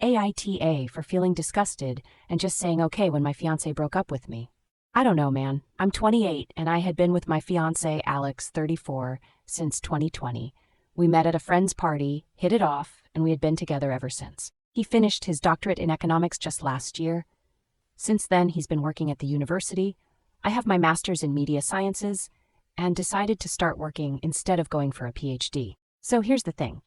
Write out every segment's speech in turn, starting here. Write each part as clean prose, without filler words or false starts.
AITA for feeling disgusted and just saying okay when my fiancé broke up with me. I don't know, man. I'm 28 and I had been with my fiancé, Alex, 34, since 2020. We met at a friend's party, hit it off, and we had been together ever since. He finished his doctorate in economics just last year. Since then, he's been working at the university. I have my master's in media sciences and decided to start working instead of going for a PhD. So here's the thing.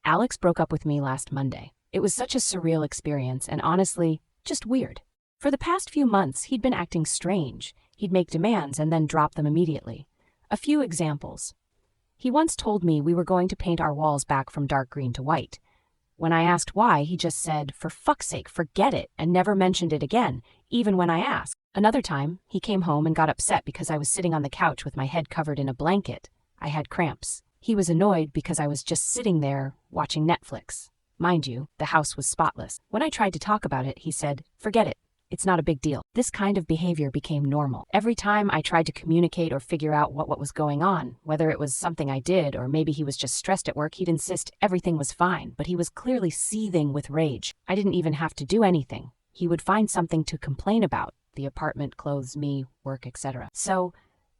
Alex broke up with me last Monday. It was such a surreal experience and honestly, just weird. For the past few months, he'd been acting strange. He'd make demands and then drop them immediately. A few examples. He once told me we were going to paint our walls back from dark green to white. When I asked why, he just said, "For fuck's sake, forget it," and never mentioned it again, even when I asked. Another time, he came home and got upset because I was sitting on the couch with my head covered in a blanket. I had cramps. He was annoyed because I was just sitting there watching Netflix. Mind you, the house was spotless. When I tried to talk about it, he said, "Forget it. It's not a big deal." This kind of behavior became normal. Every time I tried to communicate or figure out what was going on, whether it was something I did or maybe he was just stressed at work, he'd insist everything was fine, but he was clearly seething with rage. I didn't even have to do anything. He would find something to complain about: the apartment, clothes, me, work, etc. So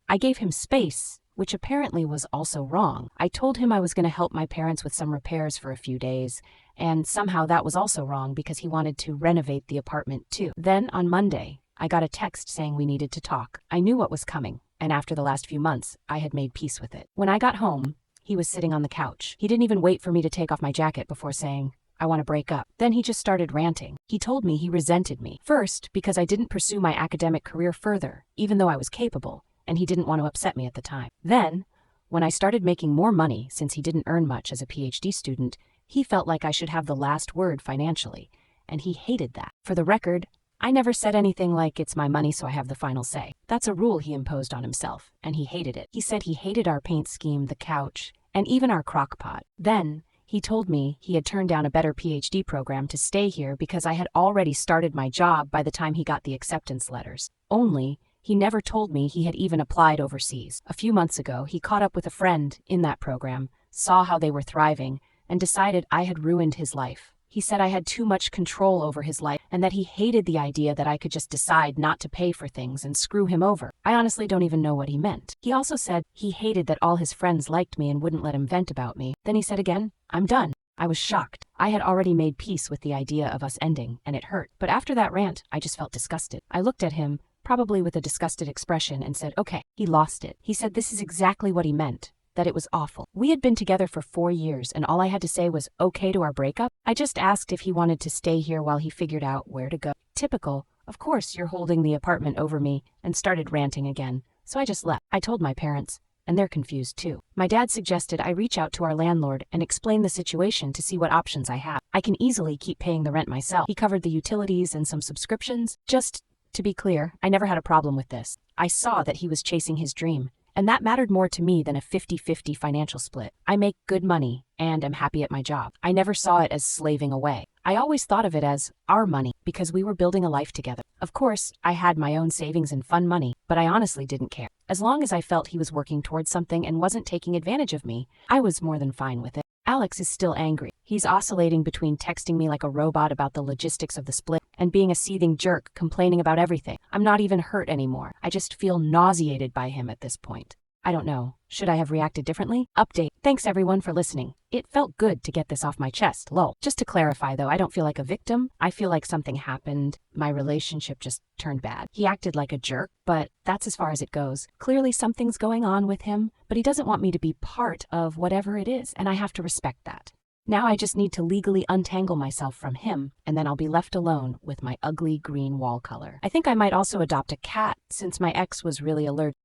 I gave him space, which apparently was also wrong. I told him I was going to help my parents with some repairs for a few days, and somehow that was also wrong because he wanted to renovate the apartment too. Then on Monday, I got a text saying we needed to talk. I knew what was coming, and after the last few months, I had made peace with it. When I got home, he was sitting on the couch. He didn't even wait for me to take off my jacket before saying, "I want to break up." Then he just started ranting. He told me he resented me. First, because I didn't pursue my academic career further, even though I was capable, and he didn't want to upset me at the time. Then, when I started making more money since he didn't earn much as a PhD student, he felt like I should have the last word financially, and he hated that. For the record, I never said anything like "it's my money so I have the final say." That's a rule he imposed on himself, and he hated it. He said he hated our paint scheme, the couch, and even our crock pot. Then, he told me he had turned down a better PhD program to stay here because I had already started my job by the time he got the acceptance letters. Only, he never told me he had even applied overseas. A few months ago, he caught up with a friend in that program, saw how they were thriving, and decided I had ruined his life. He said I had too much control over his life and that he hated the idea that I could just decide not to pay for things and screw him over. I honestly don't even know what he meant. He also said he hated that all his friends liked me and wouldn't let him vent about me. Then he said again, "I'm done." I was shocked. I had already made peace with the idea of us ending, and it hurt. But after that rant, I just felt disgusted. I looked at him, probably with a disgusted expression, and said, "Okay." He lost it. He said this is exactly what he meant, that it was awful. We had been together for 4 years, and all I had to say was okay to our breakup. I just asked if he wanted to stay here while he figured out where to go. Typical, of course you're holding the apartment over me, and started ranting again. So I just left. I told my parents, and they're confused too. My dad suggested I reach out to our landlord and explain the situation to see what options I have. I can easily keep paying the rent myself. He covered the utilities and some subscriptions. Just to be clear, I never had a problem with this. I saw that he was chasing his dream, and that mattered more to me than a 50-50 financial split. I make good money and am happy at my job. I never saw it as slaving away. I always thought of it as our money because we were building a life together. Of course, I had my own savings and fun money, but I honestly didn't care. As long as I felt he was working towards something and wasn't taking advantage of me, I was more than fine with it. Alex is still angry. He's oscillating between texting me like a robot about the logistics of the split and being a seething jerk complaining about everything. I'm not even hurt anymore. I just feel nauseated by him at this point. I don't know. Should I have reacted differently? Update. Thanks everyone for listening. It felt good to get this off my chest, lol. Just to clarify though, I don't feel like a victim. I feel like something happened. My relationship just turned bad. He acted like a jerk, but that's as far as it goes. Clearly something's going on with him, but he doesn't want me to be part of whatever it is, and I have to respect that. Now I just need to legally untangle myself from him, and then I'll be left alone with my ugly green wall color. I think I might also adopt a cat since my ex was really allergic.